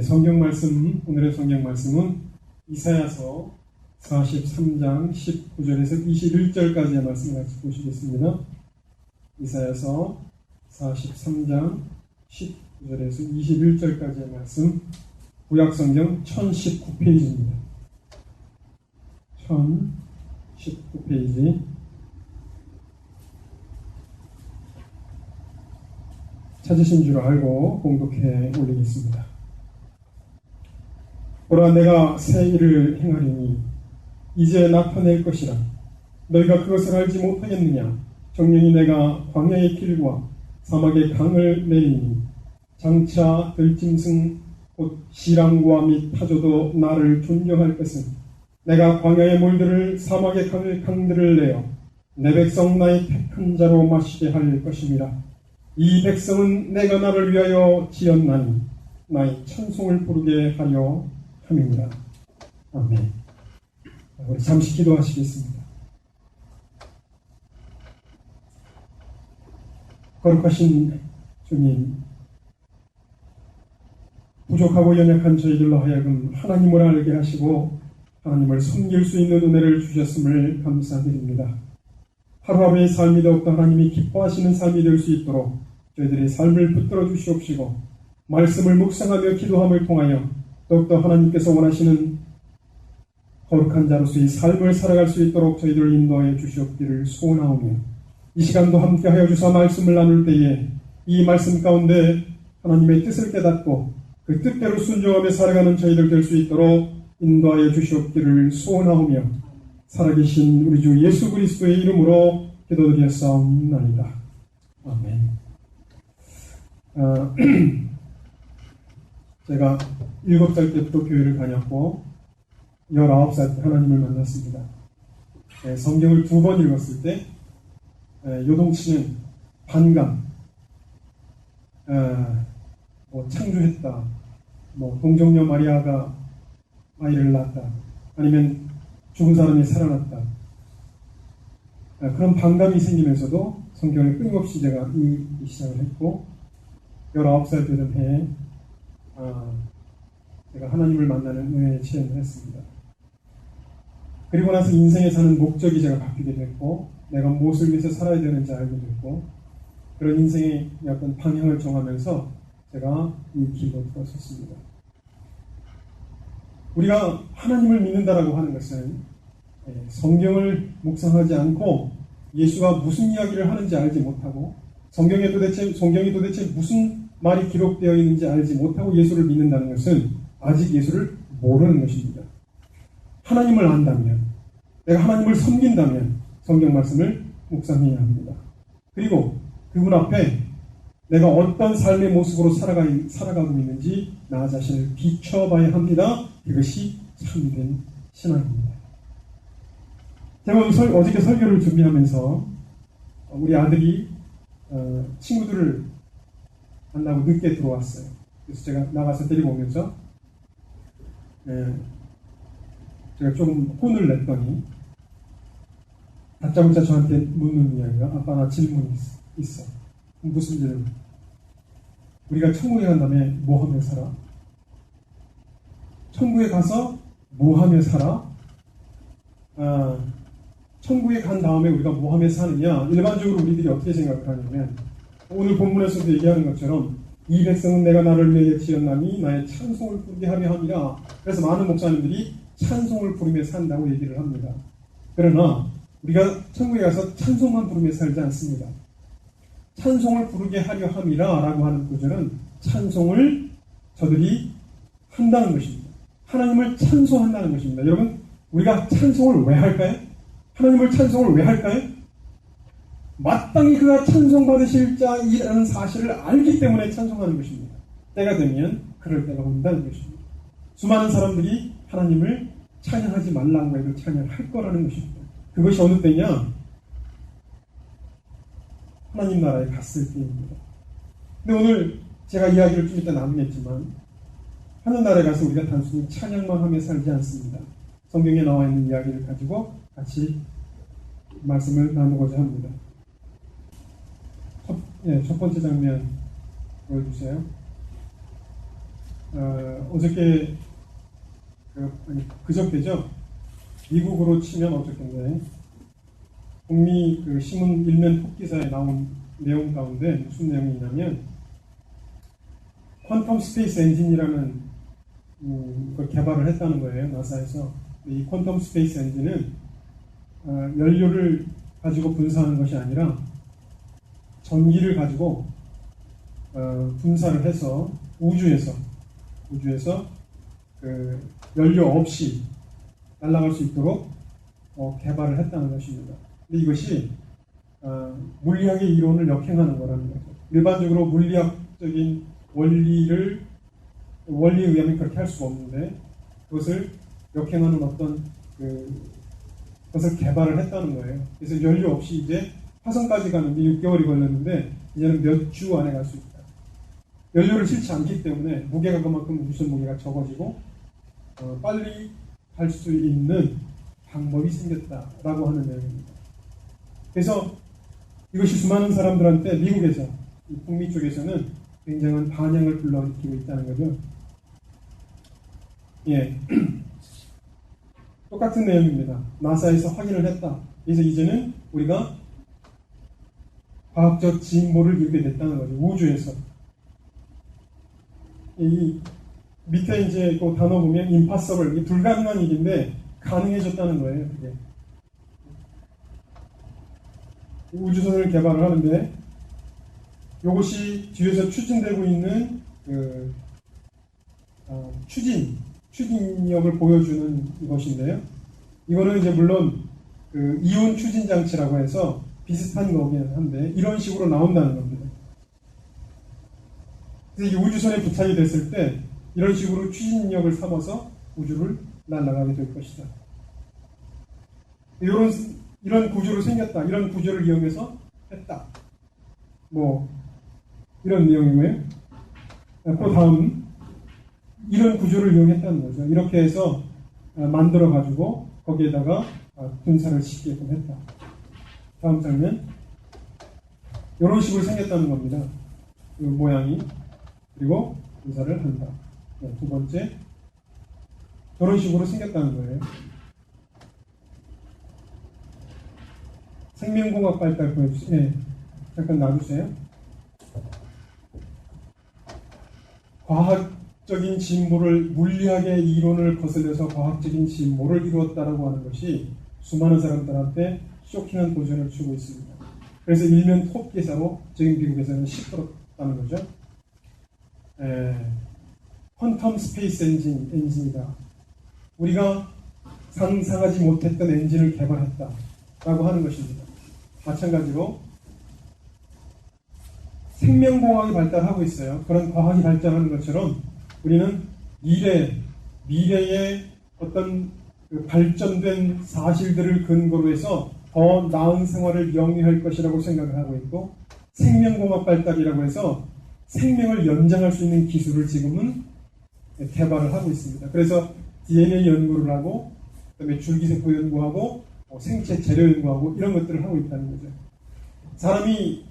성경 말씀, 오늘의 성경 말씀은 이사야서 43장 19절에서 21절까지의 말씀을 같이 보시겠습니다. 이사야서 43장 19절에서 21절까지의 말씀, 구약성경 1019페이지입니다. 1019페이지. 찾으신 줄 알고 공독해 올리겠습니다. 보라, 내가 새 일을 행하리니 이제 나타낼 것이라. 너희가 그것을 알지 못하겠느냐? 정령이 내가 광야의 길과 사막의 강을 내리니 장차 들짐승 곧 시랑과 및 타조도 나를 존경할 것은 내가 광야의 물들을 사막의 강들을 내어 내 백성 나의 택한 자로 마시게 할 것임이라. 이 백성은 내가 나를 위하여 지었나니 나의 찬송을 부르게 하려 함이니라. 아멘. 우리 잠시 기도하시겠습니다. 거룩하신 주님, 부족하고 연약한 저희들로 하여금 하나님을 알게 하시고 하나님을 섬길 수 있는 은혜를 주셨음을 감사드립니다. 하루하루의 삶이 더욱더 하나님이 기뻐하시는 삶이 될 수 있도록 저희들의 삶을 붙들어 주시옵시고 말씀을 묵상하며 기도함을 통하여 더욱더 하나님께서 원하시는 거룩한 자로서의 삶을 살아갈 수 있도록 저희들을 인도하여 주시옵기를 소원하오며, 이 시간도 함께하여 주사 말씀을 나눌 때에 이 말씀 가운데 하나님의 뜻을 깨닫고 그 뜻대로 순종하며 살아가는 저희들 될 수 있도록 인도하여 주시옵기를 소원하오며, 살아계신 우리 주 예수 그리스도의 이름으로 기도드렸사옵나이다. 아멘. 제가 7살 때부터 교회를 다녔고 19살 때 하나님을 만났습니다. 성경을 2번 읽었을 때 요동치는 반감, 창조했다, 동정녀 마리아가 아이를 낳았다, 아니면 죽은 사람이 살아났다, 그런 반감이 생기면서도 성경을 끊임없이 제가 읽기 시작을 했고, 19살 되던 해에 제가 하나님을 만나는 은혜에 체험을 했습니다. 그리고 나서 인생에 사는 목적이 제가 바뀌게 됐고, 내가 무엇을 위해서 살아야 되는지 알게 됐고, 그런 인생의 어떤 방향을 정하면서 제가 이 길로 들어섰습니다. 우리가 하나님을 믿는다라고 하는 것은 성경을 묵상하지 않고 예수가 무슨 이야기를 하는지 알지 못하고 성경이 도대체 무슨 말이 기록되어 있는지 알지 못하고 예수를 믿는다는 것은 아직 예수를 모르는 것입니다. 하나님을 안다면, 내가 하나님을 섬긴다면 성경 말씀을 묵상해야 합니다. 그리고 그분 앞에 내가 어떤 삶의 모습으로 살아가고 있는지 나 자신을 비춰봐야 합니다. 이것이 참된 신앙입니다. 제가 어저께 설교를 준비하면서 우리 아들이 친구들을 만나고 늦게 들어왔어요. 그래서 제가 나가서 데리고 오면서 제가 조금 혼을 냈더니 다짜고짜 저한테 묻는 이야기가, 아빠 나 질문이 있어. 무슨 질문? 우리가 천국에 간 다음에 뭐 하며 살아? 천국에 가서 뭐 하며 살아? 천국에 간 다음에 우리가 뭐 하며 사느냐? 일반적으로 우리들이 어떻게 생각을 하냐면, 오늘 본문에서도 얘기하는 것처럼 이 백성은 내가 나를 위해 지었나니 나의 찬송을 부르게 하려 함이라. 그래서 많은 목사님들이 찬송을 부르며 산다고 얘기를 합니다. 그러나 우리가 천국에 가서 찬송만 부르며 살지 않습니다. 찬송을 부르게 하려 함이라 라고 하는 구절은 찬송을 저들이 한다는 것입니다. 하나님을 찬송한다는 것입니다. 여러분, 우리가 찬송을 왜 할까요? 하나님을 찬송을 왜 할까요? 마땅히 그가 찬송받으실 자이라는 사실을 알기 때문에 찬송하는 것입니다. 때가 되면 그럴 때가 온다는 것입니다. 수많은 사람들이 하나님을 찬양하지 말라고 해도 찬양할 거라는 것입니다. 그것이 어느 때냐? 하나님 나라에 갔을 때입니다. 근데 오늘 제가 이야기를 좀 이따 나누겠지만, 하늘나라에 가서 우리가 단순히 찬양만 하며 살지 않습니다. 성경에 나와 있는 이야기를 가지고 같이 말씀을 나누고자 합니다. 첫 번째 장면 보여주세요. 어저께 그저께죠. 미국으로 치면 어저께인데 북미 그 신문 일면 톱기사에 나온 내용 가운데 무슨 내용이냐면 퀀텀 스페이스 엔진이라는 걸 개발을 했다는 거예요. 나사에서. 이 퀀텀 스페이스 엔진은 연료를 가지고 분사하는 것이 아니라 전기를 가지고 분사를 해서 우주에서 그 연료 없이 날아갈 수 있도록 개발을 했다는 것입니다. 근데 이것이 물리학의 이론을 역행하는 거라는 거죠. 일반적으로 물리학적인 원리에 의하면 그렇게 할 수가 없는데 그것을 역행하는 어떤 그것을 개발을 했다는 거예요. 그래서 연료 없이 이제 화성까지 가는데 6개월이 걸렸는데 이제는 몇 주 안에 갈 수 있다. 연료를 실지 않기 때문에 무게가 그만큼 우주선 무게가 적어지고 빨리 갈 수 있는 방법이 생겼다라고 하는 내용입니다. 그래서 이것이 수많은 사람들한테 미국에서 북미 쪽에서는 굉장한 반향을 불러일으키고 있다는 거죠. 예, 똑같은 내용입니다. 나사에서 확인을 했다. 그래서 이제는 우리가 과학적 진보를 이루게 됐다는 거죠. 우주에서. 이 밑에 이제 그 단어 보면 impossible, 불가능한 일인데 가능해졌다는 거예요. 그게. 우주선을 개발을 하는데 이것이 뒤에서 추진되고 있는 추진력을 보여주는 것인데요. 이거는 이제 물론 이온 추진 장치라고 해서 비슷한 거긴 한데 이런 식으로 나온다는 겁니다. 그래서 이 우주선에 부착이 됐을 때 이런 식으로 추진력을 삼아서 우주를 날아가게 될 것이다. 이런 구조로 생겼다. 이런 구조를 이용해서 했다. 뭐 이런 내용이고요. 그 다음 이런 구조를 이용했다는 거죠. 이렇게 해서 만들어 가지고 거기에다가 분사를 시키게끔 했다. 다음 장면. 이런 식으로 생겼다는 겁니다. 그 모양이. 그리고 분사를 한다. 두 번째. 저런 식으로 생겼다는 거예요. 생명공학 발달 보여주세요. 네. 잠깐 놔주세요. 과학적인 진보를, 물리학의 이론을 거슬려서 과학적인 진보를 이루었다라고 하는 것이 수많은 사람들한테 쇼킹한 도전을 주고 있습니다. 그래서 일면 톱 기사로 지금 미국에서는 시끄럽다는 거죠. 퀀텀 스페이스 엔진이다. 우리가 상상하지 못했던 엔진을 개발했다라고 하는 것입니다. 마찬가지로 생명공학이 발달하고 있어요. 그런 과학이 발전하는 것처럼 우리는 미래의 어떤 발전된 사실들을 근거로 해서 더 나은 생활을 영위할 것이라고 생각을 하고 있고, 생명공학 발달이라고 해서 생명을 연장할 수 있는 기술을 지금은 개발을 하고 있습니다. 그래서 DNA 연구를 하고, 그다음에 줄기세포 연구하고, 생체 재료 연구하고 이런 것들을 하고 있다는 거죠. 사람이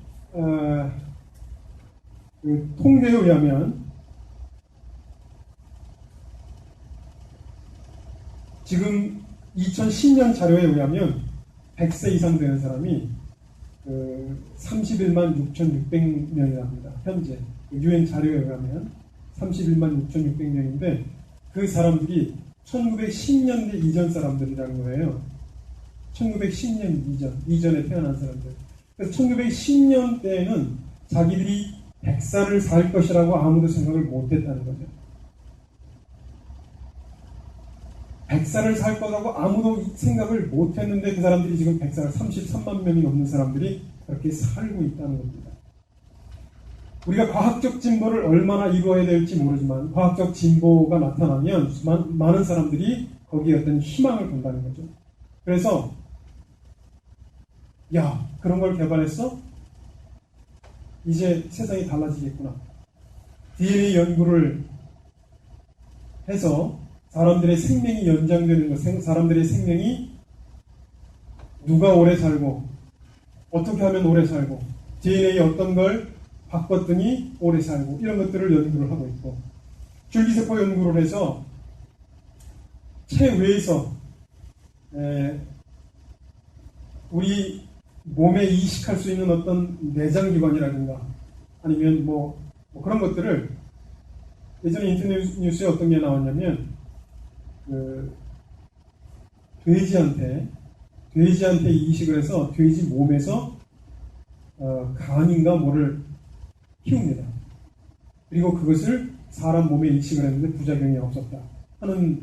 통계에 의하면 지금 2010년 자료에 의하면 100세 이상 되는 사람이 31만 6,600명이라 합니다. 현재 유엔 자료에 의하면 31만 6,600명인데 그 사람들이 1910년대 이전 사람들이라는 거예요. 1910년 이전에 태어난 사람들. 그래서 1910년 때에는 자기들이 100살을 살 것이라고 아무도 생각을 못했다는 거죠. 100살을 살 거라고 아무도 생각을 못했는데 그 사람들이 지금 100살 33만 명이 넘는 사람들이 그렇게 살고 있다는 겁니다. 우리가 과학적 진보를 얼마나 이루어야 될지 모르지만 과학적 진보가 나타나면 많은 사람들이 거기에 어떤 희망을 본다는 거죠. 그래서 야, 그런 걸 개발했어? 이제 세상이 달라지겠구나. DNA 연구를 해서 사람들의 생명이 연장되는 것, 사람들의 생명이 누가 오래 살고 어떻게 하면 오래 살고 DNA 어떤 걸 바꿨더니 오래 살고 이런 것들을 연구를 하고 있고, 줄기세포 연구를 해서 체외에서 우리 몸에 이식할 수 있는 어떤 내장기관이라든가 아니면 뭐 그런 것들을 예전에 인터넷 뉴스에 어떤 게 나왔냐면 돼지한테 이식을 해서 돼지 몸에서 간인가 뭐를 키웁니다. 그리고 그것을 사람 몸에 이식을 했는데 부작용이 없었다 하는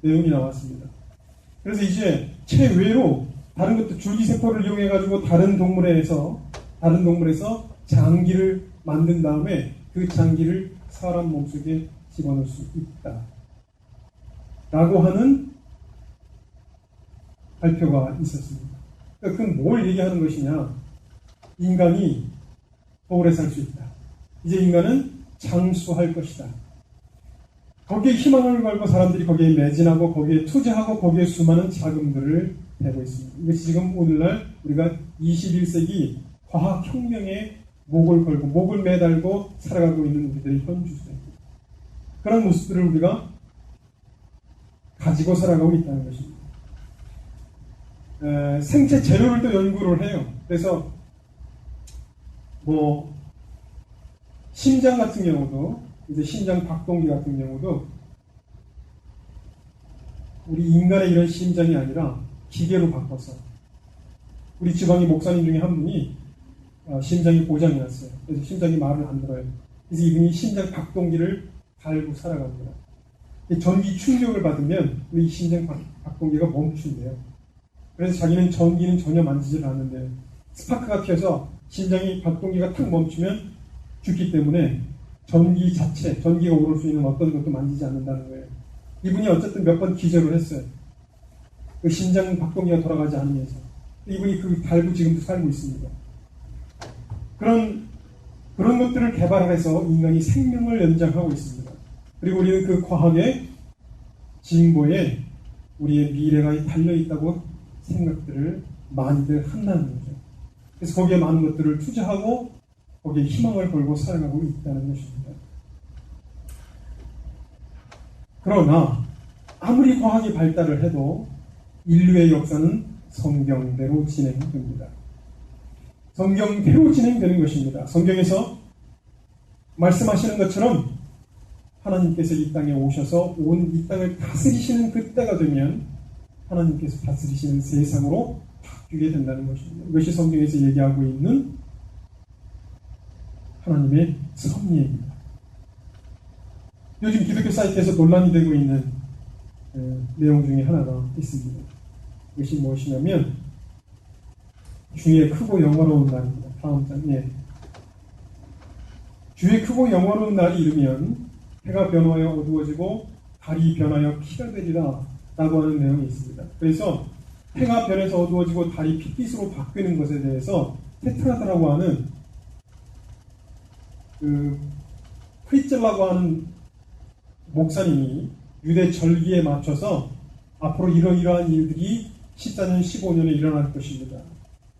내용이 나왔습니다. 그래서 이제 체외로 다른 것도 줄기세포를 이용해 가지고 다른 동물에서 장기를 만든 다음에 그 장기를 사람 몸속에 집어넣을 수 있다 라고 하는 발표가 있었습니다. 그러니까 그건 뭘 얘기하는 것이냐? 인간이 더 오래 살 수 있다. 이제 인간은 장수할 것이다. 거기에 희망을 걸고 사람들이 거기에 매진하고 거기에 투자하고 거기에 수많은 자금들을 대고 있습니다. 이것이 지금 오늘날 우리가 21세기 과학혁명에 목을 매달고 살아가고 있는 우리들의 현 주소입니다. 그런 모습들을 우리가 가지고 살아가고 있다는 것입니다. 생체 재료를 또 연구를 해요. 그래서 심장 같은 경우도 이제 심장 박동기 같은 경우도 우리 인간의 이런 심장이 아니라 기계로 바꿔서 우리 지방의 목사님 중에 한 분이 심장이 고장이 났어요. 그래서 심장이 말을 안 들어요. 그래서 이분이 심장 박동기를 달고 살아갑니다. 전기 충격을 받으면 우리 심장 박동기가 멈춘대요. 그래서 자기는 전기는 전혀 만지질 않는데 스파크가 튀어서 심장이 박동기가 탁 멈추면 죽기 때문에 전기가 오를 수 있는 어떤 것도 만지지 않는다는 거예요. 이분이 어쨌든 몇 번 기절을 했어요. 그 심장 박동기가 돌아가지 않으면서. 이분이 그 달고 지금도 살고 있습니다. 그런 것들을 개발해서 인간이 생명을 연장하고 있습니다. 그리고 우리는 그 과학의 진보에 우리의 미래가 달려있다고 생각들을 많이들 한다는 거죠. 그래서 거기에 많은 것들을 투자하고 거기에 희망을 걸고 살아가고 있다는 것입니다. 그러나 아무리 과학이 발달을 해도 인류의 역사는 성경대로 진행됩니다. 성경대로 진행되는 것입니다. 성경에서 말씀하시는 것처럼 하나님께서 이 땅에 오셔서 온 이 땅을 다스리시는 그 때가 되면 하나님께서 다스리시는 세상으로 바뀌게 된다는 것입니다. 이것이 성경에서 얘기하고 있는 하나님의 섭리입니다. 요즘 기독교 사이트에서 논란이 되고 있는 내용 중에 하나가 있습니다. 이것이 무엇이냐면 주의 크고 영화로운 날입니다. 다음 장에 주의 크고 영화로운 날이 이르면 해가 변하여 어두워지고 달이 변하여 피가 되리라 라고 하는 내용이 있습니다. 그래서 해가 변해서 어두워지고 달이 핏빛으로 바뀌는 것에 대해서 테트라다라고 하는 프리첼라고 하는 목사님이 유대 절기에 맞춰서 앞으로 이러이러한 일들이 14년, 15년에 일어날 것입니다.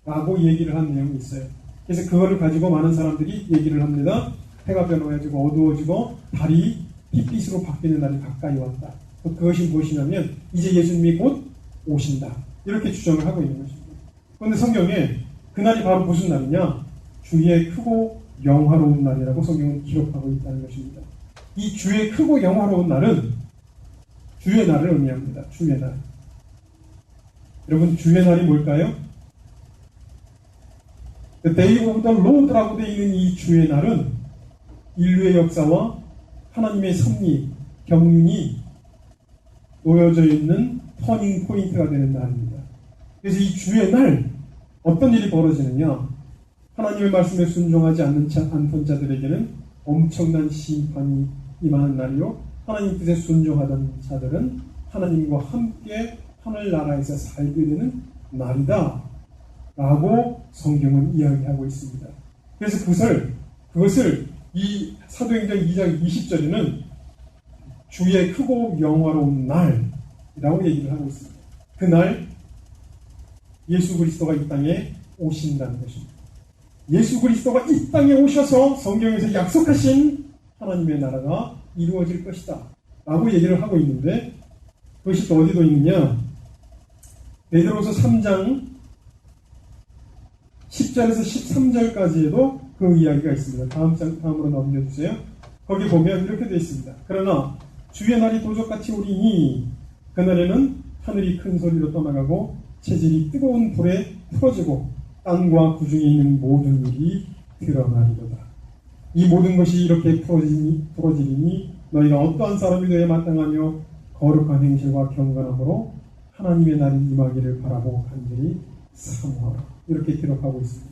라고 얘기를 한 내용이 있어요. 그래서 그거를 가지고 많은 사람들이 얘기를 합니다. 해가 변해가지고 어두워지고 달이 핏빛으로 바뀌는 날이 가까이 왔다. 그것이 무엇이냐면 이제 예수님이 곧 오신다. 이렇게 주장을 하고 있는 것입니다. 그런데 성경에 그날이 바로 무슨 날이냐? 주의 크고 영화로운 날이라고 성경은 기록하고 있다는 것입니다. 이 주의 크고 영화로운 날은 주의 날을 의미합니다. 주의 날. 여러분, 주의 날이 뭘까요? The Day of the Lord라고 되어 있는 이 주의 날은 인류의 역사와 하나님의 섭리, 경륜이 놓여져 있는 터닝 포인트가 되는 날입니다. 그래서 이 주의 날 어떤 일이 벌어지느냐? 하나님의 말씀에 순종하지 않던 자들에게는 엄청난 심판이 임하는 날이요, 하나님 뜻에 순종하던 자들은 하나님과 함께 하늘나라에서 살게 되는 날이다 라고 성경은 이야기하고 있습니다. 그래서 그것을 이 사도행전 2장 20절에는 주의 크고 영화로운 날이라고 얘기를 하고 있습니다. 그날 예수 그리스도가 이 땅에 오신다는 것입니다. 예수 그리스도가 이 땅에 오셔서 성경에서 약속하신 하나님의 나라가 이루어질 것이다 라고 얘기를 하고 있는데, 그것이 또 어디도 있느냐, 베드로서 3장 10절에서 13절까지에도 그 이야기가 있습니다. 다음으로 넘겨주세요. 거기 보면 이렇게 되어 있습니다. 그러나 주의 날이 도적같이 오리니 그날에는 하늘이 큰 소리로 떠나가고 체질이 뜨거운 불에 풀어지고 땅과 구중에 있는 모든 일이 드러나리로다. 이 모든 것이 이렇게 풀어지리니 너희가 어떠한 사람이 되어야 마땅하며 거룩한 행실과 경건함으로 하나님의 날이 임하기를 바라보고 간절히 사모하라. 이렇게 기록하고 있습니다.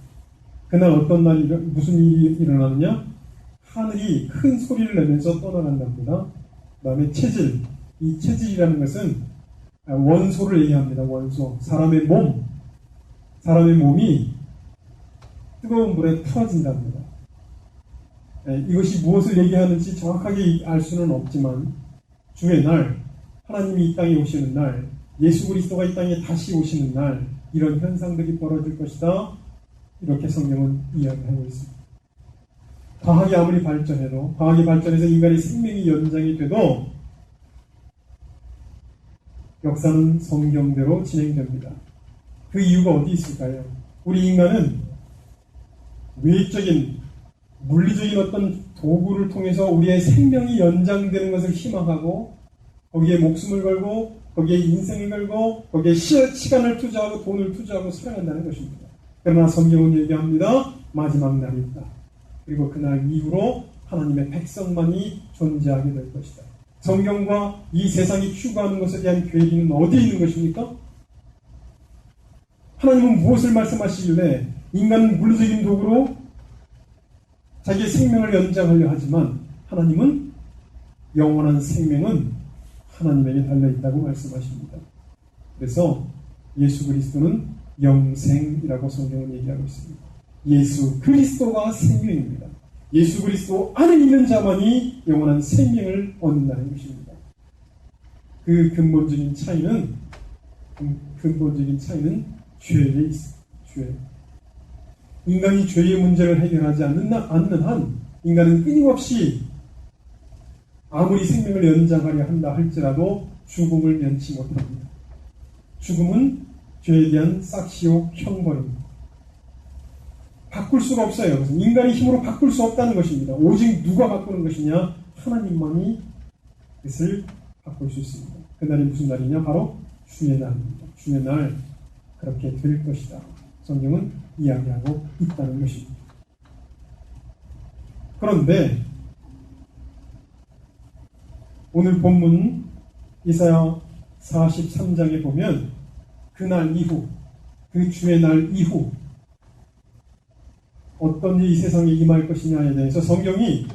그날 어떤 날이 무슨 일이 일어나느냐? 하늘이 큰 소리를 내면서 떠나간답니다. 그 다음에 체질, 이 체질이라는 것은 원소를 얘기합니다. 원소, 사람의 몸이 뜨거운 불에 풀어진답니다. 이것이 무엇을 얘기하는지 정확하게 알 수는 없지만 주의 날, 하나님이 이 땅에 오시는 날, 예수 그리스도가 이 땅에 다시 오시는 날, 이런 현상들이 벌어질 것이다. 이렇게 성경은 이야기하고 있습니다. 과학이 아무리 발전해도, 과학이 발전해서 인간의 생명이 연장이 돼도 역사는 성경대로 진행됩니다. 그 이유가 어디 있을까요? 우리 인간은 외적인, 물리적인 어떤 도구를 통해서 우리의 생명이 연장되는 것을 희망하고 거기에 목숨을 걸고 거기에 인생을 걸고 거기에 시간을 투자하고 돈을 투자하고 사랑한다는 것입니다. 그러나 성경은 얘기합니다. 마지막 날이 있다. 그리고 그날 이후로 하나님의 백성만이 존재하게 될 것이다. 성경과 이 세상이 추구하는 것에 대한 계획은 어디에 있는 것입니까? 하나님은 무엇을 말씀하시길래 인간은 물리적인 도구로 자기의 생명을 연장하려 하지만 하나님은 영원한 생명은 하나님에게 달려있다고 말씀하십니다. 그래서 예수 그리스도는 영생이라고 성경은 얘기하고 있습니다. 예수 그리스도가 생명입니다. 예수 그리스도 안에 있는 자만이 영원한 생명을 얻는다는 것입니다. 그 근본적인 차이는 죄에 있습니다. 죄. 인간이 죄의 문제를 해결하지 않는 한 인간은 끊임없이 아무리 생명을 연장하려 한다 할지라도 죽음을 면치 못합니다. 죽음은 죄에 대한 싹시오 형벌입니다. 바꿀 수가 없어요. 그래서 인간의 힘으로 바꿀 수 없다는 것입니다. 오직 누가 바꾸는 것이냐? 하나님만이 그것을 바꿀 수 있습니다. 그날이 무슨 날이냐? 바로 주의 날입니다. 주의 날 그렇게 될 것이다. 성경은 이야기하고 있다는 것입니다. 그런데 오늘 본문 이사야 43장에 보면 그날 이후, 그 주의 날 이후 어떤 일이 이 세상에 임할 것이냐에 대해서 성경이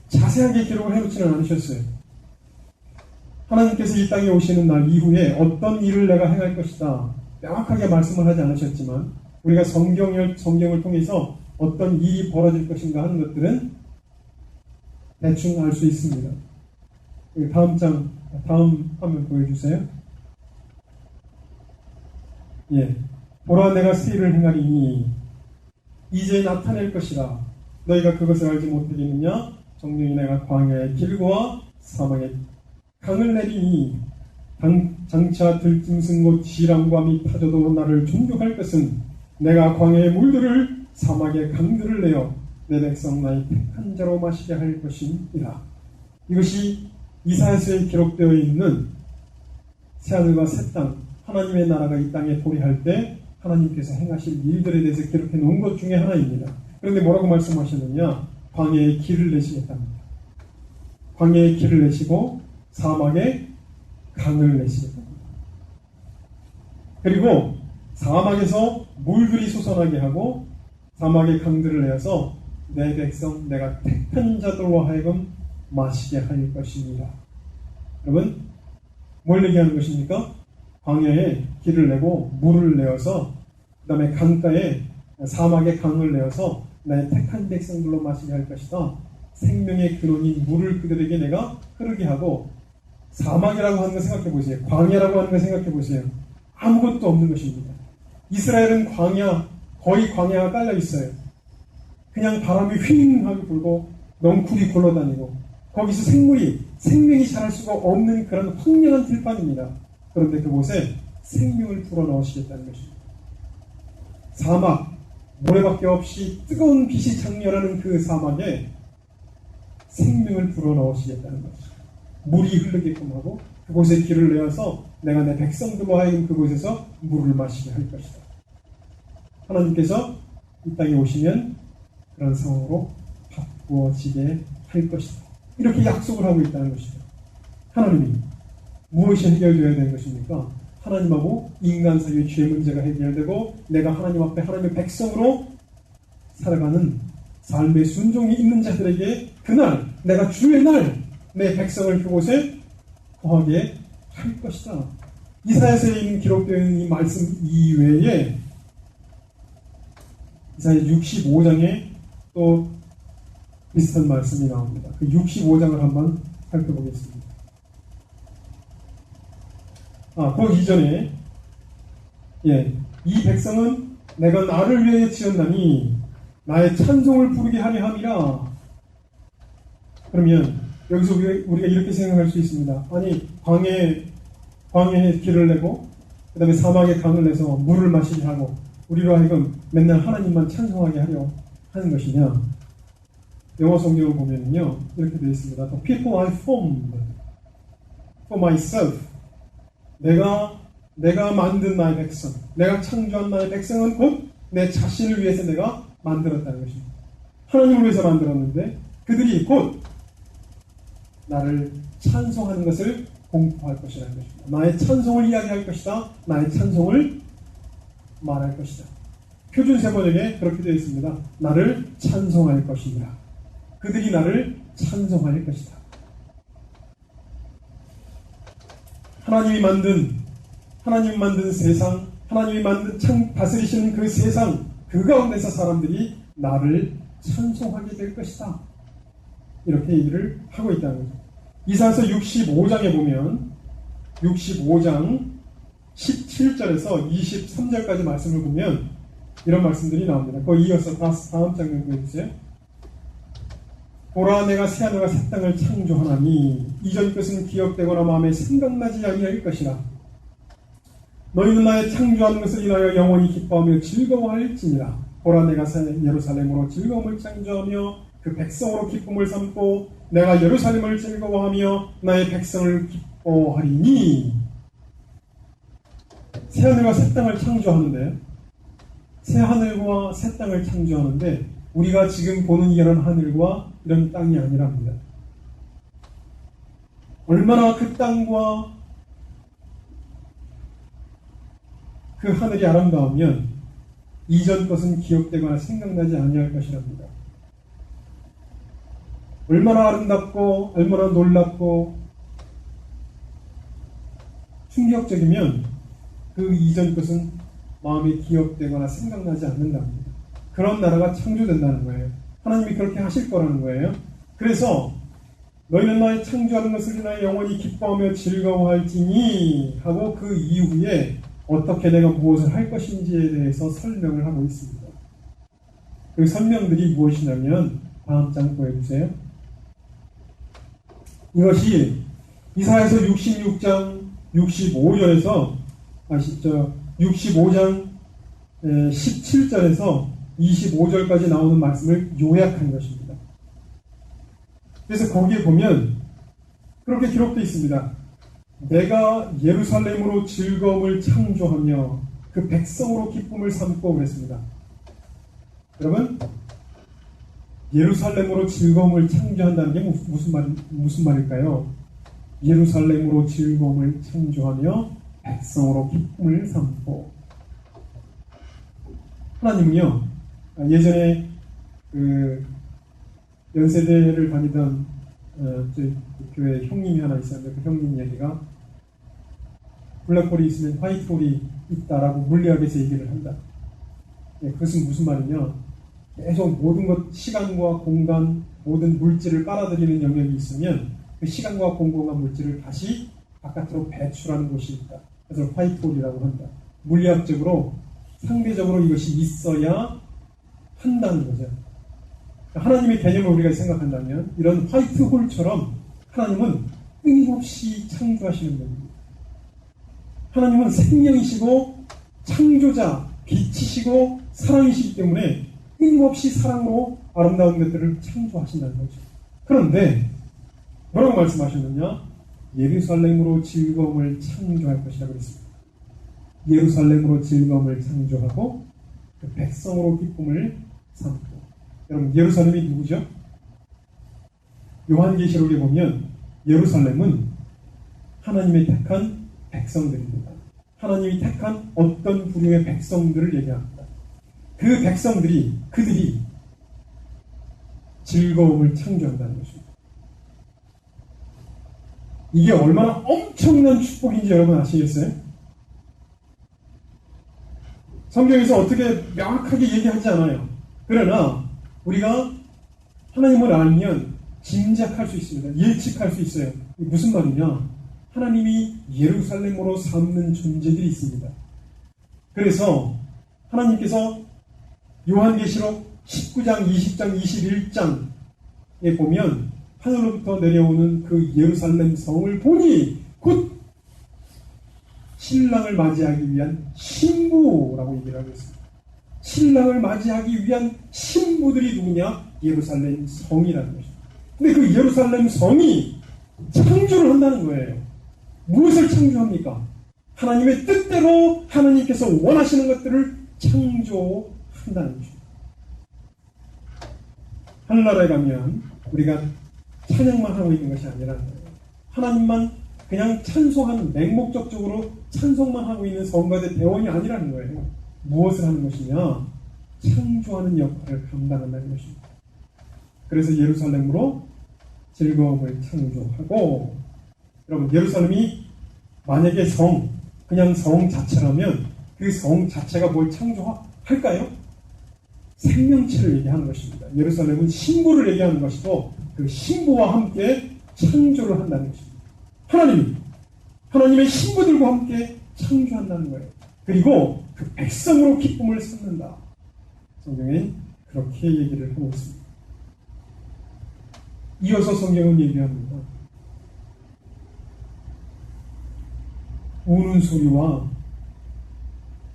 자세하게 기록을 해놓지는 않으셨어요. 하나님께서 이 땅에 오시는 날 이후에 어떤 일을 내가 행할 것이다 명확하게 말씀을 하지 않으셨지만 우리가 성경을 통해서 어떤 일이 벌어질 것인가 하는 것들은 대충 알 수 있습니다. 다음 화면 보여주세요. 예, 보라 내가 새 일을 행하리니 이제 나타낼 것이라 너희가 그것을 알지 못하겠느냐? 정령이 내가 광야의 길과 사막에 강을 내리니 장차 들짐승 곧 지랑과 및 타조도 나를 존경할 것은 내가 광야의 물들을 사막의 강들을 내어 내 백성 나의 택한 자로 마시게 할 것이니라. 이것이 이사야서에 기록되어 있는 새하늘과 새 땅, 하나님의 나라가 이 땅에 도래할 때 하나님께서 행하실 일들에 대해서 기록해 놓은 것 중에 하나입니다. 그런데 뭐라고 말씀하셨느냐? 광야의 길을 내시겠답니다. 광야의 길을 내시고 사막에 강을 내시겠답니다. 그리고 사막에서 물들이 솟아나게 하고 사막의 강들을 내어서 내 백성 내가 택한 자들로 하여금 마시게 할 것입니다. 여러분, 뭘 얘기하는 것입니까? 광야에 길을 내고 물을 내어서 그 다음에 강가에 사막에 강을 내어서 내 택한 백성들로 마시게 할 것이다. 생명의 근원인 물을 그들에게 내가 흐르게 하고 사막이라고 하는 거 생각해 보세요. 광야라고 하는 거 생각해 보세요. 아무것도 없는 것입니다. 이스라엘은 거의 광야가 깔려 있어요. 그냥 바람이 휘잉하게 불고 넝쿨이 굴러다니고 거기서 생명이 자랄 수가 없는 그런 황량한 들판입니다. 그런데 그곳에 생명을 불어넣으시겠다는 것입니다. 사막, 모래밖에 없이 뜨거운 빛이 장렬하는 그 사막에 생명을 불어넣으시겠다는 것입니다. 물이 흐르게끔 하고 그곳에 길을 내어서 내가 내 백성들로 하여금 그곳에서 물을 마시게 할 것이다. 하나님께서 이 땅에 오시면 그런 상황으로 바꾸어지게 할 것이다. 이렇게 약속을 하고 있다는 것이죠. 하나님이 무엇이 해결되어야 되는 것입니까? 하나님하고 인간 사이의 죄 문제가 해결되고 내가 하나님 앞에 하나님의 백성으로 살아가는 삶의 순종이 있는 자들에게 그날 내가 주의 날 내 백성을 그곳에 거하게 할 것이다. 이사야서에 있는 기록되어 있는 이 말씀 이외에 이사야 65장에 또 비슷한 말씀이 나옵니다. 그 65장을 한번 살펴보겠습니다. 그 이전에 이 백성은 내가 나를 위해 지었나니 나의 찬송을 부르게 하려 함이라. 그러면 여기서 우리가 이렇게 생각할 수 있습니다. 아니 광야에 길을 내고 그 다음에 사막에 강을 내서 물을 마시게 하고 우리로 하여금 맨날 하나님만 찬송하게 하려 하는 것이냐. 영어 성경을 보면요 이렇게 되어 있습니다. The people I formed for myself. 내가 만든 나의 백성, 내가 창조한 나의 백성은 곧 내 자신을 위해서 내가 만들었다는 것입니다. 하나님을 위해서 만들었는데 그들이 곧 나를 찬송하는 것을 공포할 것이라는 것입니다. 나의 찬송을 이야기할 것이다. 나의 찬송을 말할 것이다. 표준 세번역에 그렇게 되어 있습니다. 나를 찬송할 것이니라. 그들이 나를 찬송할 것이다. 하나님이 만든 세상, 하나님이 다스리시는 그 세상, 그 가운데서 사람들이 나를 찬송하게 될 것이다. 이렇게 얘기를 하고 있다는 거죠. 이사야서 65장에 보면 65장 17절에서 23절까지 말씀을 보면 이런 말씀들이 나옵니다. 그거 이어서 다음 장면 보여주세요. 보라 내가 새하늘과 새 땅을 창조하나니 이전 것은 기억되거나 마음에 생각나지 아니할 것이라. 너희는 나의 창조한 것을 인하여 영원히 기뻐하며 즐거워할지니라. 보라 내가 예루살렘으로 즐거움을 창조하며 그 백성으로 기쁨을 삼고 내가 예루살렘을 즐거워하며 나의 백성을 기뻐하리니. 새하늘과 새 땅을 창조하는데 새하늘과 새 땅을 창조하는데 우리가 지금 보는 이런 하늘과 이런 땅이 아니랍니다. 얼마나 그 땅과 그 하늘이 아름다우면 이전 것은 기억되거나 생각나지 아니할 것이랍니다. 얼마나 아름답고 얼마나 놀랍고 충격적이면 그 이전 것은 마음에 기억되거나 생각나지 않는답니다. 그런 나라가 창조된다는 거예요. 하나님이 그렇게 하실 거라는 거예요. 그래서 너희는 나의 창조하는 것을 인하여 영원히 기뻐하며 즐거워할지니 하고 그 이후에 어떻게 내가 무엇을 할 것인지에 대해서 설명을 하고 있습니다. 그 설명들이 무엇이냐면 다음 장 보여주세요. 이것이 이사야서 66장 65절에서 65장 17절에서 25절까지 나오는 말씀을 요약한 것입니다. 그래서 거기에 보면 그렇게 기록되어 있습니다. 내가 예루살렘으로 즐거움을 창조하며 그 백성으로 기쁨을 삼고 그랬습니다. 여러분, 예루살렘으로 즐거움을 창조한다는 게 무슨 말일까요? 예루살렘으로 즐거움을 창조하며 백성으로 기쁨을 삼고. 하나님은요, 예전에 그 연세대를 다니던 저희 교회 형님이 하나 있었는데 그 형님 얘기가 블랙홀이 있으면 화이트홀이 있다라고 물리학에서 얘기를 한다. 그것은 무슨 말이냐? 계속 모든 것, 시간과 공간, 모든 물질을 빨아들이는 영역이 있으면 그 시간과 공간과 물질을 다시 바깥으로 배출하는 곳이 있다. 그래서 화이트홀이라고 한다. 물리학적으로 상대적으로 이것이 있어야 한다는 거죠. 하나님의 개념을 우리가 생각한다면 이런 화이트홀처럼 하나님은 끊임없이 창조하시는 분입니다. 하나님은 생명이시고 창조자, 빛이시고 사랑이시기 때문에 끊임없이 사랑으로 아름다운 것들을 창조하신다는 거죠. 그런데 뭐라고 말씀하셨느냐? 예루살렘으로 즐거움을 창조할 것이라고 그랬습니다. 예루살렘으로 즐거움을 창조하고 그 백성으로 기쁨을 삼고. 여러분, 예루살렘이 누구죠? 요한계시록에 보면 예루살렘은 하나님의 택한 백성들입니다. 하나님이 택한 어떤 부류의 백성들을 얘기합니다. 그 백성들이, 그들이 즐거움을 창조한다는 것입니다. 이게 얼마나 엄청난 축복인지 여러분 아시겠어요? 성경에서 어떻게 명확하게 얘기하지 않아요. 그러나 우리가 하나님을 알면 짐작할 수 있습니다. 예측할 수 있어요. 무슨 말이냐? 하나님이 예루살렘으로 삼는 존재들이 있습니다. 그래서 하나님께서 요한계시록 19장, 20장, 21장에 보면 하늘로부터 내려오는 그 예루살렘 성을 보니 곧 신랑을 맞이하기 위한 신부라고 얘기를 하고 있습니다. 신랑을 맞이하기 위한 신부들이 누구냐? 예루살렘 성이라는 것입니다. 근데 그 예루살렘 성이 창조를 한다는 거예요. 무엇을 창조합니까? 하나님의 뜻대로 하나님께서 원하시는 것들을 창조한다는 것입니다. 하늘나라에 가면 우리가 찬양만 하고 있는 것이 아니라는 거예요. 하나님만 그냥 찬송하는 맹목적으로 찬송만 하고 있는 성가대 대원이 아니라는 거예요. 무엇을 하는 것이냐? 창조하는 역할을 감당한다는 것입니다. 그래서 예루살렘으로 즐거움을 창조하고, 여러분, 예루살렘이 만약에 그냥 성 자체라면 그 성 자체가 뭘 창조할까요? 생명체를 얘기하는 것입니다. 예루살렘은 신부를 얘기하는 것이고 그 신부와 함께 창조를 한다는 것입니다. 하나님의 신부들과 함께 창조한다는 거예요. 그리고 그 백성으로 기쁨을 삼는다. 성경엔 그렇게 얘기를 하고 있습니다. 이어서 성경은 얘기합니다. 우는 소리와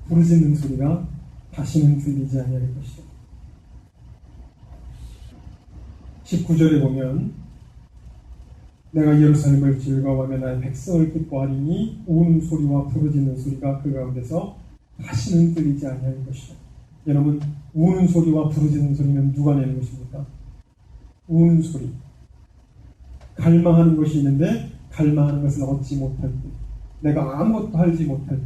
부르짖는 소리가 다시는 들리지 아니할 것이다. 19절에 보면 내가 예루살렘을 즐거워하며 나의 백성을 기뻐하리니 우는 소리와 부르짖는 소리가 그 가운데서 다시는 들리지 아니할 것이다. 여러분, 우는 소리와 부르짖는 소리는 누가 내는 것입니까? 우는 소리. 갈망하는 것이 있는데 갈망하는 것을 얻지 못할 때, 내가 아무것도 하지 못할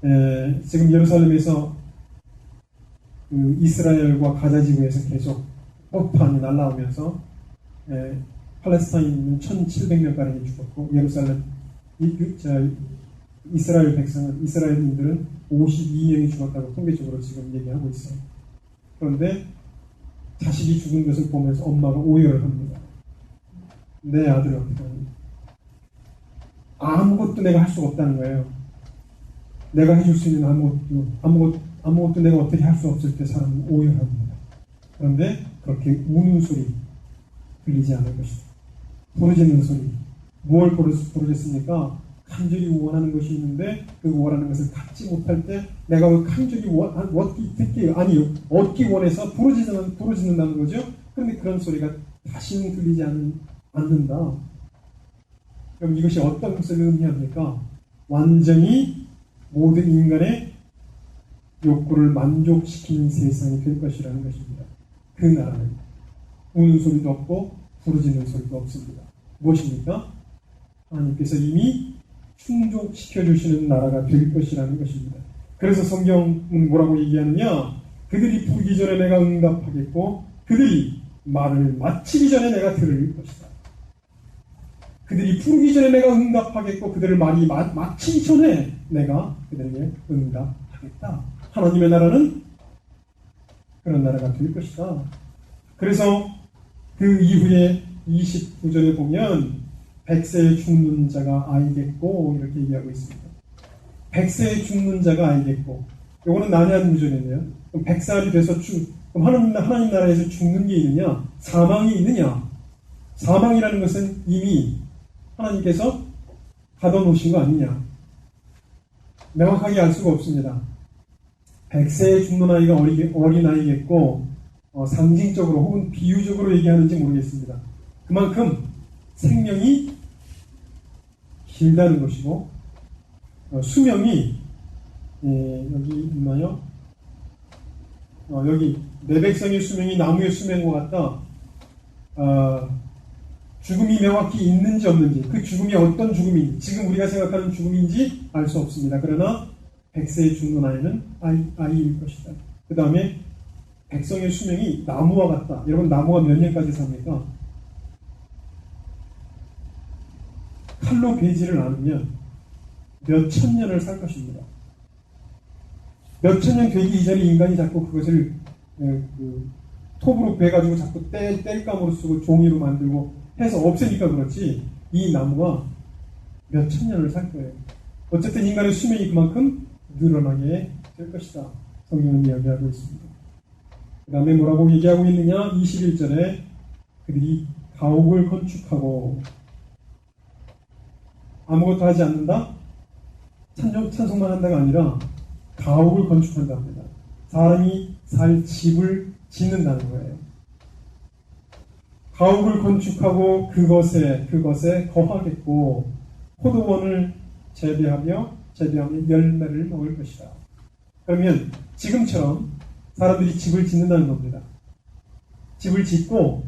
때, 지금 예루살렘에서 그 이스라엘과 가자 지구에서 계속 폭탄이 날라오면서 팔레스타인은 1700명가량이 죽었고 예루살렘 이스라엘인들은 52명이 죽었다고 통계적으로 지금 얘기하고 있어요. 그런데 자식이 죽은 것을 보면서 엄마가 오열을 합니다. 내 아들을 어떻게 하니? 아무것도 내가 할 수가 없다는 거예요. 내가 해줄 수 있는 아무것도 내가 어떻게 할 수 없을 때 사람은 오열합니다. 그런데 그렇게 우는 소리 들리지 않을 것이다. 부르짖는 소리. 무엇을 부르짖습니까? 간절히 원하는 것이 있는데 그 원하는 것을 갖지 못할 때 내가 그 간절히 얻기 원해서 부르짖는다는 거죠. 그런데 그런 소리가 다시는 들리지 않는다. 그럼 이것이 어떤 것을 의미합니까? 완전히 모든 인간의 욕구를 만족시키는 세상이 될 것이라는 것입니다. 그 나라는 우는 소리도 없고 부르짖는 소리도 없습니다. 무엇입니까? 하나님께서 이미 충족시켜주시는 나라가 될 것이라는 것입니다. 그래서 성경은 뭐라고 얘기하느냐? 그들이 부르기 전에 내가 응답하겠고 그들이 말을 마치기 전에 내가 들을 것이다. 그들이 부르기 전에 내가 응답하겠고 그들을 말이 마치기 전에 내가 그들에게 응답하겠다. 하나님의 나라는 그런 나라가 될 것이다. 그래서 그 이후에 29절에 보면 100세에 죽는 자가 아이겠고 이렇게 얘기하고 있습니다. 100세에 죽는 자가 아이겠고, 요거는 난해한 구절이네요. 100살이 돼서 그럼 하나님 나라에서 죽는 게 있느냐? 사망이 있느냐? 사망이라는 것은 이미 하나님께서 가둬놓으신 거 아니냐? 명확하게 알 수가 없습니다. 100세에 죽는 아이가 어린아이겠고, 상징적으로 혹은 비유적으로 얘기하는지 모르겠습니다. 그만큼 생명이 길다는 것이고, 수명이, 여기 있나요? 여기, 내 백성의 수명이 나무의 수명과 같다. 죽음이 명확히 있는지 없는지, 그 죽음이 어떤 죽음인지, 지금 우리가 생각하는 죽음인지 알 수 없습니다. 그러나 100세에 죽는 아이는 아이일 것이다. 그 다음에 백성의 수명이 나무와 같다. 여러분, 나무가 몇 년까지 삽니까? 칼로 베지를 않으면 몇 천 년을 살 것입니다. 몇 천 년 되기 이전에 인간이 자꾸 그것을 톱으로 베가지고 자꾸 땔감으로 쓰고 종이로 만들고 해서 없애니까 그렇지, 이 나무가 몇 천 년을 살 거예요. 어쨌든 인간의 수명이 그만큼 늘어나게 될 것이다. 성경은 이야기하고 있습니다. 그 다음에 뭐라고 얘기하고 있느냐? 21절에 그들이 가옥을 건축하고 아무것도 하지 않는다? 찬송만 한다가 아니라 가옥을 건축한다 합니다. 사람이 살 집을 짓는다는 거예요. 가옥을 건축하고 그것에 거하겠고, 포도원을 재배하며 열매를 먹을 것이다. 그러면 지금처럼 사람들이 집을 짓는다는 겁니다. 집을 짓고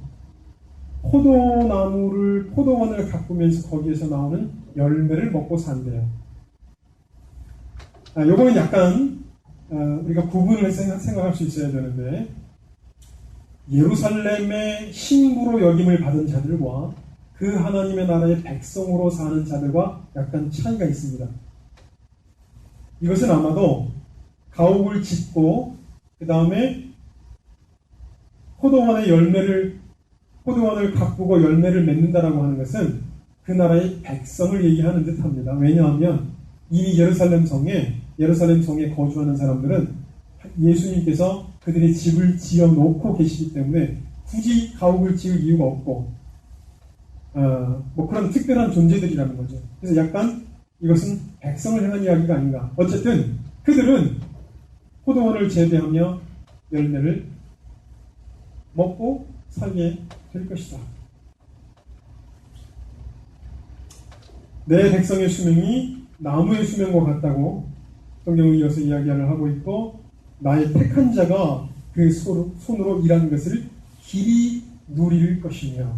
포도원을 가꾸면서 거기에서 나오는 열매를 먹고 산대요. 요거는 약간 우리가 구분을 생각할 수 있어야 되는데, 예루살렘의 신부로 여김을 받은 자들과 그 하나님의 나라의 백성으로 사는 자들과 약간 차이가 있습니다. 이것은 아마도 가옥을 짓고 그 다음에 포도원을 가꾸고 열매를 맺는다라고 하는 것은 그 나라의 백성을 얘기하는 듯합니다. 왜냐하면 이미 예루살렘 성에 거주하는 사람들은 예수님께서 그들의 집을 지어 놓고 계시기 때문에 굳이 가옥을 지을 이유가 없고, 그런 특별한 존재들이라는 거죠. 그래서 약간 이것은 백성을 향한 이야기가 아닌가. 어쨌든 그들은 포도원을 재배하며 열매를 먹고 살게 될 것이다. 내 백성의 수명이 나무의 수명과 같다고 성경은 이어서 이야기를 하고 있고, 나의 택한 자가 그 손으로 일한 것을 길이 누릴 것이며,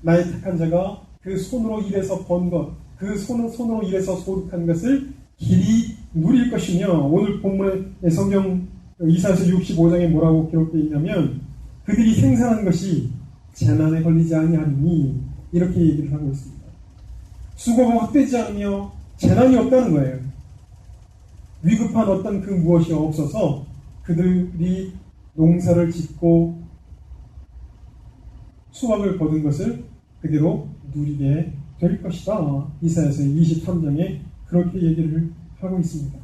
나의 택한 자가 그 손으로 일해서 번 것, 그 손으로 일해서 소득한 것을 길이 누릴 것이며, 오늘 본문의 성경 이사야서 65장에 뭐라고 기록되어 있냐면, 그들이 생산한 것이 재난에 걸리지 아니하리니, 이렇게 얘기를 하고 있습니다. 수고가 헛되지 않으며 재난이 없다는 거예요. 위급한 어떤 그 무엇이 없어서 그들이 농사를 짓고 수확을 거둔 것을 그대로 누리게 될 것이다. 이사야서 23장에 그렇게 얘기를 하고 있습니다.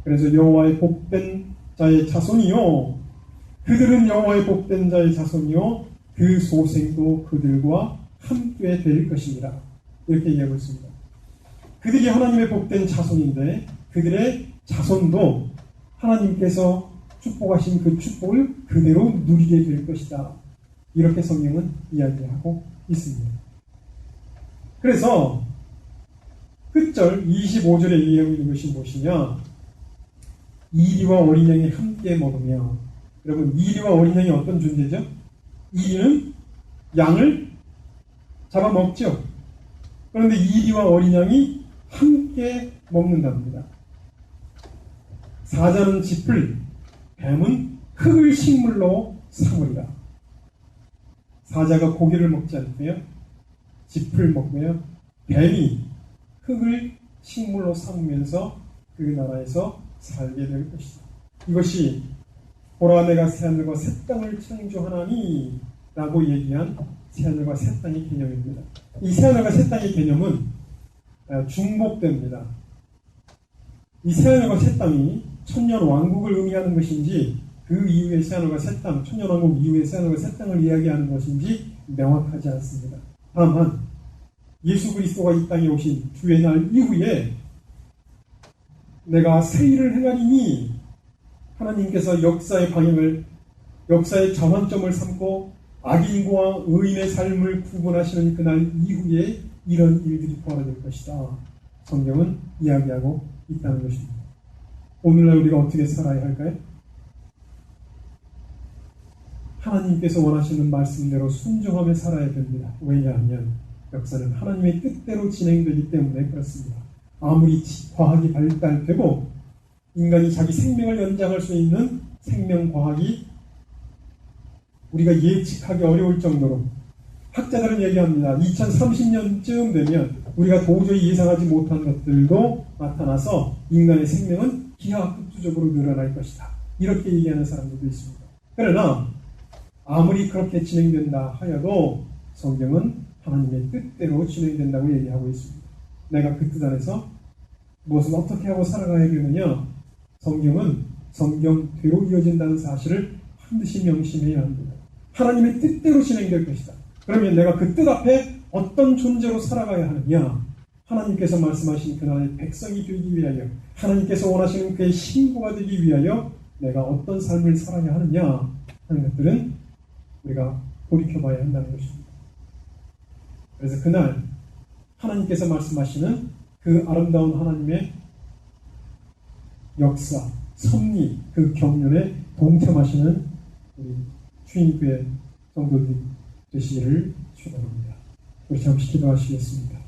그래서 여호와의 복된 자의 자손이요, 그들은 여호와의 복된 자의 자손이요, 그 소생도 그들과 함께 될 것입니다. 이렇게 얘기하고 있습니다. 그들이 하나님의 복된 자손인데 그들의 자손도 하나님께서 축복하신 그 축복을 그대로 누리게 될 것이다. 이렇게 성경은 이야기하고 있습니다. 그래서 끝절 25절에 얘기하고 있는 것이 무엇이냐? 이리와 어린 양이 함께 먹으며, 여러분, 이리와 어린 양이 어떤 존재죠? 이리는 양을 잡아먹죠. 그런데 이리와 어린 양이 함께 먹는답니다. 사자는 짚을, 뱀은 흙을 식물로 삼으리라. 사자가 고기를 먹지 않고요, 짚을 먹고요, 뱀이 흙을 식물로 삼으면서 그 나라에서 살게 될 것이다. 이것이 보라 내가 새하늘과 새 땅을 창조하나니 라고 얘기한 새하늘과 새 땅의 개념입니다. 이 새하늘과 새 땅의 개념은 중복됩니다. 이 새하늘과 새 땅이 천년 왕국을 의미하는 것인지, 그 이후의 새하늘과 새 땅, 천년왕국 이후의 새하늘과 새 땅을 이야기하는 것인지 명확하지 않습니다. 다만 예수 그리스도가 이 땅에 오신 주의 날 이후에 내가 새 일을 행하리니 하나님께서 역사의 방향을, 역사의 전환점을 삼고 악인과 의인의 삶을 구분하시는 그날 이후에 이런 일들이 벌어질 것이다. 성경은 이야기하고 있다는 것입니다. 오늘날 우리가 어떻게 살아야 할까요? 하나님께서 원하시는 말씀대로 순종하며 살아야 됩니다. 왜냐하면 역사는 하나님의 뜻대로 진행되기 때문에 그렇습니다. 아무리 과학이 발달되고 인간이 자기 생명을 연장할 수 있는 생명과학이 우리가 예측하기 어려울 정도로, 학자들은 얘기합니다. 2030년쯤 되면 우리가 도저히 예상하지 못한 것들도 나타나서 인간의 생명은 기하급수적으로 늘어날 것이다. 이렇게 얘기하는 사람들도 있습니다. 그러나 아무리 그렇게 진행된다 하여도 성경은 하나님의 뜻대로 진행된다고 얘기하고 있습니다. 내가 그 뜻 안에서 무엇을 어떻게 하고 살아가야 되느냐? 성경은 성경대로 이어진다는 사실을 반드시 명심해야 합니다. 하나님의 뜻대로 진행될 것이다. 그러면 내가 그 뜻 앞에 어떤 존재로 살아가야 하느냐? 하나님께서 말씀하신 그날의 백성이 되기 위하여, 하나님께서 원하시는 그의 신부가 되기 위하여 내가 어떤 삶을 살아야 하느냐 하는 것들은 우리가 돌이켜봐야 한다는 것입니다. 그래서 그날 하나님께서 말씀하시는 그 아름다운 하나님의 역사, 섭리, 그 경륜에 동참하시는 우리 주인교회 성도들이 되시기를 축원합니다. 우리 잠시 기도하시겠습니다.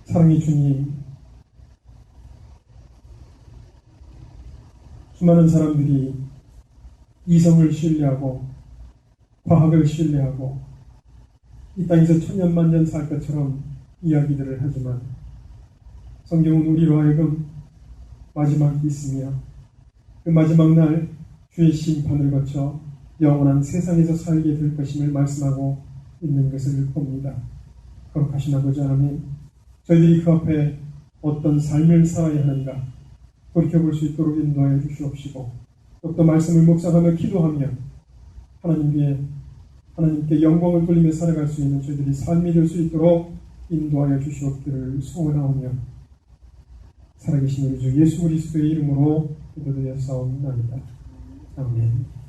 사랑의 주님, 수많은 사람들이 이성을 신뢰하고 과학을 신뢰하고 이 땅에서 천년만년 살 것처럼 이야기들을 하지만 성경은 우리로 하여금 마지막이 있으며 그 마지막 날 주의 심판을 거쳐 영원한 세상에서 살게 될 것임을 말씀하고 있는 것을 봅니다. 거룩하신 아버지 하나님, 저희들이 그 앞에 어떤 삶을 살아야 하는가 돌이켜볼 수 있도록 인도하여 주시옵시고, 또 말씀을 묵상하며 기도하며 하나님께 영광을 돌리며 살아갈 수 있는 저희들이 삶이 될 수 있도록 인도하여 주시옵기를 소원하오며 살아계신 우리 주 예수 그리스도의 이름으로 기도드렸사옵나이다. 아멘.